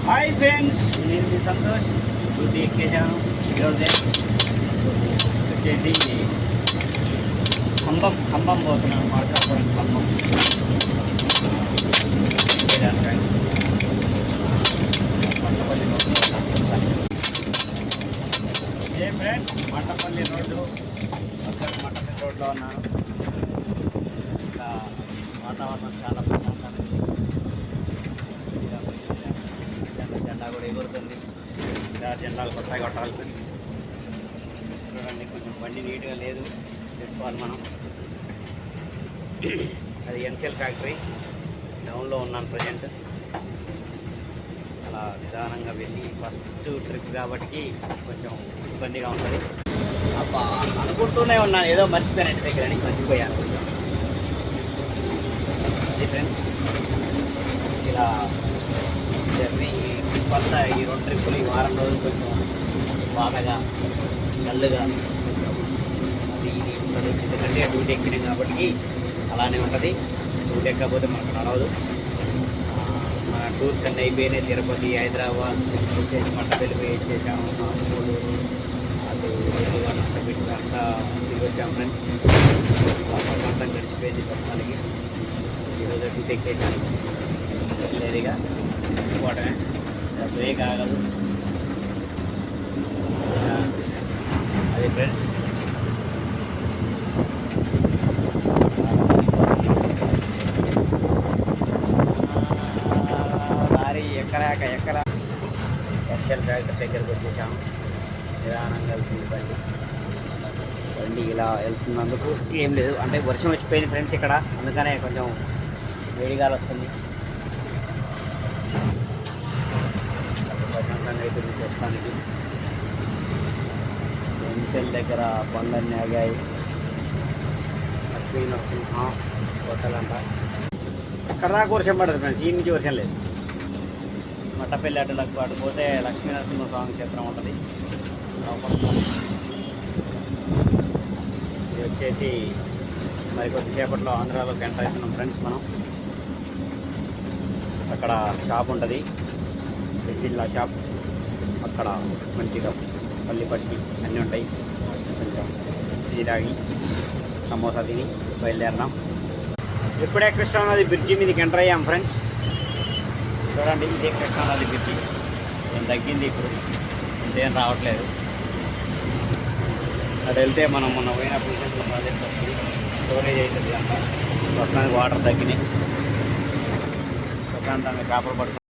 Hi friends, నేను మీ Santosh. Duty ఎక్కేసాను ఈరోజే. వచ్చేసి ఖమ్మం పోతున్నాను, మార్కాపురం ఖమ్మం. ఏ ఫ్రెండ్స్, మట్టపల్లి రోడ్డు, మట్టపల్లి రోడ్లో ఉన్నాను. ఇంకా వాతావరణం చాలా ప్రశాంతంగా జెండా కూడా ఎగురుతుంది. జెండాలు కొత్తగా కొట్టాలి ఫ్రెండ్స్. చూడండి, కొంచెం బండి నీట్గా లేదు, చేసుకోవాలి మనం. అది ఎన్సిఎల్ ఫ్యాక్టరీ డౌన్లో ఉన్నాను ప్రజెంట్. అలా నిదానంగా వెళ్ళి ఫస్ట్ ట్రిప్ కాబట్టి కొంచెం ఇబ్బందిగా ఉంటుంది. అబ్బా, అనుకుంటూనే ఉన్నాను ఏదో మర్చిపోయాను, ఇంటి దగ్గర అని మర్చిపోయాను కొంచెం. అది ఫ్రెండ్స్, ఇలా జర్నీ ట్రిప్ అంతా, ఈ 2 ట్రిప్పులు ఈ వారం రోజులు కొంచెం బాధగా డల్లుగా కొంచెం అది ఇది ఉంటుంది. ఎందుకంటే డ్యూటీ ఎక్కినాం కాబట్టి అలానే ఉంటుంది. డ్యూటీ ఎక్కకపోతే మనకు నడవదు. మన టూర్స్ అన్నీ అయిపోయినాయి. తిరుపతి, హైదరాబాద్ వచ్చేసి మట్టపల్లి పోయి వచ్చేసాము. మామూలు అటు నట్టబెట్టి అంతా తిరిగి వచ్చాము ఫ్రెండ్స్. అంతా గడిచిపోయింది ప్రస్తుతానికి. ఈరోజు డ్యూటీ ఎక్కేసాను. లేదుగా పోవటమే, బ్రేక్ ఆగదు. అది ఫ్రెండ్స్, లారీ ఎక్కరా ఎక్సెల్ ఫ్యాక్టరీ దగ్గరికి వచ్చేసాము. నిదానంగా వెళ్తుంది బండి ఇలా వెళ్తున్నందుకు ఏం లేదు. అంటే వర్షం వచ్చిపోయింది ఫ్రెండ్స్ ఇక్కడ, అందుకనే కొంచెం వేడిగాలు వస్తుంది. ప్రశాంతంగా అయితే ప్రస్తుతానికి ఎన్సెల్ దగ్గర బండ్లన్నీ ఆగాయి. లక్ష్మీ నరసింహ హోటల్ అంట. ఇక్కడ దాకా వర్షం పడదు ఫ్రెండ్స్, ఈ నుంచి వర్షం లేదు. మట్టపల్లి అడ్డలకు అటు పోతే లక్ష్మీ నరసింహ స్వామి క్షేత్రం ఉంటుంది. ఇది వచ్చేసి మరి కొద్దిసేపట్లో ఆంధ్రాలోకి ఎంటర్ అవుతున్నాం ఫ్రెండ్స్ మనం. అక్కడ షాప్ ఉంటుంది, బిస్మిల్లా షాప్. అక్కడ మంచిగా పల్లిపట్టి అన్నీ ఉంటాయి. కొంచెం టీ తాగి సమోసా తిని బయలుదేరినాం. ఇప్పుడే కృష్ణానది బ్రిడ్జి మీదకి ఎంటర్ అయ్యాం ఫ్రెండ్స్. చూడండి, ఇదే కృష్ణానది బ్రిడ్జి. నేను తగ్గింది ఇప్పుడు, ఇంకేం రావట్లేదు. అటు వెళ్తే మనం మొన్న పోయిన పొజిషన్లో ప్రాజెక్ట్ వస్తుంది, స్టోరేజ్ అవుతుంది అంతా. ప్రస్తుతానికి వాటర్ తగ్గినాయి. ప్రశాంతంగా చేపలు పడుతుంది.